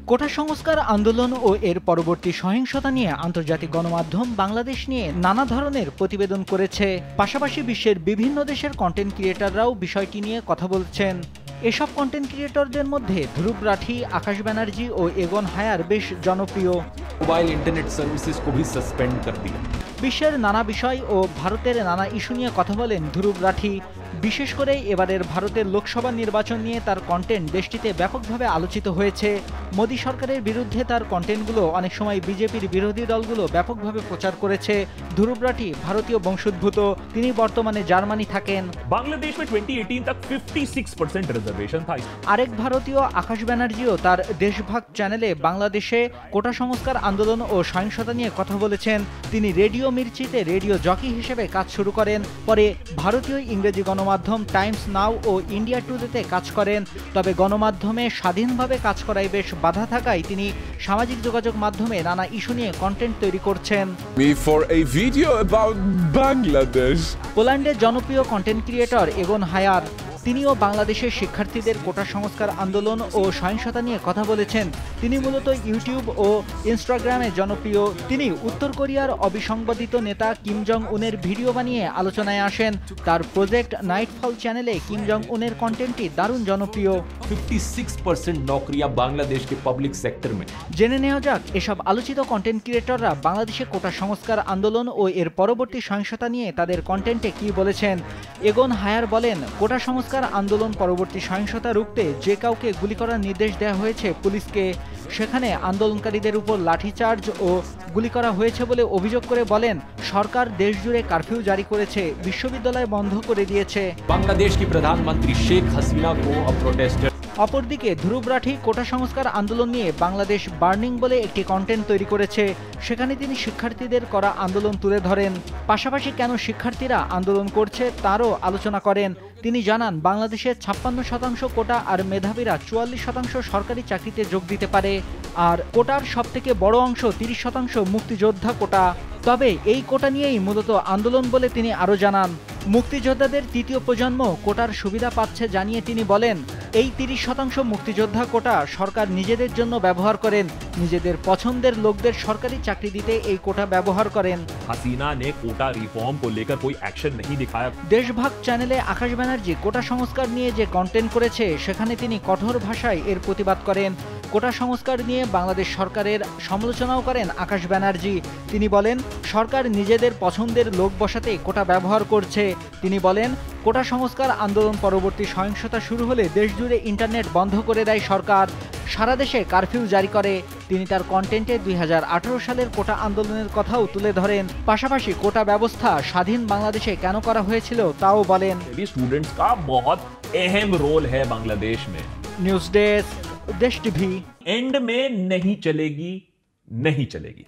কোটা সংস্কার আন্দোলন ও এর পরবর্তী সহিংসতা নিয়ে আন্তর্জাতিক গণমাধ্যম বাংলাদেশ নিয়ে নানা ধরনের প্রতিবেদন করেছে। পাশাপাশি বিশ্বের বিভিন্ন দেশের কন্টেন্ট ক্রিয়েটররাও বিষয়টি নিয়ে কথা বলছেন। এসব কন্টেন্ট ক্রিয়েটরদের মধ্যে ধ্রুব রাঠি, আকাশ ব্যানার্জি ও এগন হায়ার বেশ জনপ্রিয়। মোবাইল ইন্টারনেট সার্ভিসেস কো ভি সাসপেন্ড কর দিয়া। বিশ্বের নানা বিষয় ও ভারতের নানা ইস্যু নিয়ে কথা বলেন ধ্রুব রাঠি। বিশেষ করে এবারের ভারতের লোকসভা নির্বাচন নিয়ে তার কন্টেন্ট দেশটিতে ব্যাপকভাবে আলোচিত হয়েছে। মোদী সরকারের বিরুদ্ধে তার কন্টেন্টগুলো অনেক সময় বিজেপির বিরোধী দলগুলো ব্যাপকভাবে প্রচার করেছে। ধ্রুব রাঠি ভারতীয় বংশোদ্ভূত, তিনি বর্তমানে জার্মানি থাকেন। বাংলাদেশ में 2018 तक 56% रिजर्वेशन था। আরেক ভারতীয় আকাশ ব্যানার্জিও তার দেশভাগ চ্যানেলে বাংলাদেশে কোটা সংস্কার আন্দোলন ও সহিংসতা নিয়ে কথা বলেছেন। তিনি রেডিও মির্চিতে রেডিও জকি হিসেবে কাজ শুরু করেন, পরে ভারতীয় ইংরেজি গণমাধ্যম টাইমস নাও ও ইন্ডিয়া টুডেতে কাজ করেন। তবে গণমাধ্যমে স্বাধীনভাবে কাজ করায় বেশ বাধা থাকায় তিনি সামাজিক যোগাযোগ মাধ্যমে নানা ইস্যু নিয়ে কন্টেন্ট তৈরি করছেন। For a video about Bangladesh. পোল্যান্ডের জনপ্রিয় কন্টেন্ট ক্রিয়েটর এগন হায়ার, তিনিও বাংলাদেশের শিক্ষার্থীদের কোটা সংস্কার আন্দোলন ও সহিংসতা নিয়ে কথা বলেছেন। তিনি মূলত ইউটিউব ও ইনস্টাগ্রামে জনপ্রিয়। তিনি উত্তর কোরিয়ার অবিসংবাদিত নেতা কিম জং উনের ভিডিও বানিয়ে আলোচনায় আসেন। তার প্রজেক্ট নাইটফল চ্যানেলে কিম জং উনের কন্টেন্টটি দারুণ জনপ্রিয়। 56% নৌকরিয়াं বাংলাদেশ के पब्लिक सेक्टर में। জেনে নেওয়া যাক এসব আলোচিত কন্টেন্ট ক্রিয়েটররা বাংলাদেশে কোটা সংস্কার আন্দোলন ও এর পরবর্তী সহিংসতা নিয়ে তাদের কন্টেন্টে কি বলেছেন। এগন হায়ার বলেন, কোটা সংস্কার আন্দোলন পরবর্তী সহিংসতা রুখতে যে কাউকে গুলি করার নির্দেশ দেওয়া হয়েছে পুলিশকে। সেখানে আন্দোলনকারীদের উপর লাঠিচার্জ ও গুলি করা হয়েছে বলে অভিযোগ করে বলেন, সরকার দেশজুড়ে কারফিউ জারি করেছে, বিশ্ববিদ্যালয় বন্ধ করে দিয়েছে। বাংলাদেশ की प्रधानमंत्री शेख हसीना को अब प्रोटेस्टर। অপরদিকে ধ্রুব রাঠি কোটা সংস্কার আন্দোলন নিয়ে বাংলাদেশ বার্নিং বলে একটি কন্টেন্ট তৈরি করেছে। সেখানে তিনি শিক্ষার্থীদের করা আন্দোলন তুলে ধরেন, পাশাপাশি কেন শিক্ষার্থীরা আন্দোলন করছে তারও আলোচনা করেন। তিনি জানান, বাংলাদেশের 56% কোটা আর মেধাবীরা 44% সরকারি চাকরিতে যোগ দিতে পারে। আর কোটার সবথেকে বড় অংশ 30% মুক্তিযোদ্ধা কোটা। তবে এই কোটা নিয়েই মূলত আন্দোলন বলে তিনি আরও জানান। মুক্তিযোদ্ধাদের তৃতীয় প্রজন্ম কোটার সুবিধা পাচ্ছে জানিয়ে তিনি বলেন, এই 30% মুক্তিযোদ্ধা কোটা সরকার নিজেদের জন্য ব্যবহার করেন, নিজেদের পছন্দের লোকদের সরকারি চাকরি দিতে এই কোটা ব্যবহার করেন। হাসিনা ने कोटा रिफॉर्म को लेकर कोई एक्शन नहीं दिखाया। দেশভাগ চ্যানেলে আকাশ ব্যানার্জি কোটা সংস্কার নিয়ে যে কন্টেন্ট করেছে সেখানে তিনি কঠোর ভাষায় এর প্রতিবাদ করেন। কোটা সংস্কার নিয়ে বাংলাদেশ সরকারের সমালোচনাও করেন আকাশ ব্যানার্জি। তিনি বলেন, সরকার নিজেদের পছন্দের লোক বসাতে কোটা ব্যবহার করছে। তিনি বলেন, কোটা সংস্কার আন্দোলন পরবর্তী সহিংসতা শুরু হলে দেশজুড়ে ইন্টারনেট বন্ধ করে দেয় সরকার, সারা দেশে কারফিউ জারি করে। তিনি তার কন্টেন্টে 2018 সালের কোটা আন্দোলনের কথাও তুলে ধরেন। পাশাপাশি কোটা ব্যবস্থা স্বাধীন বাংলাদেশে কেন করা হয়েছিল তাও বলেন। स्टूडेंट्स का बहुत अहम रोल है बांग्लादेश में। নিউজ ডেস্ক, দেশ টিভি। एंड में नहीं चलेगी, नहीं चलेगी।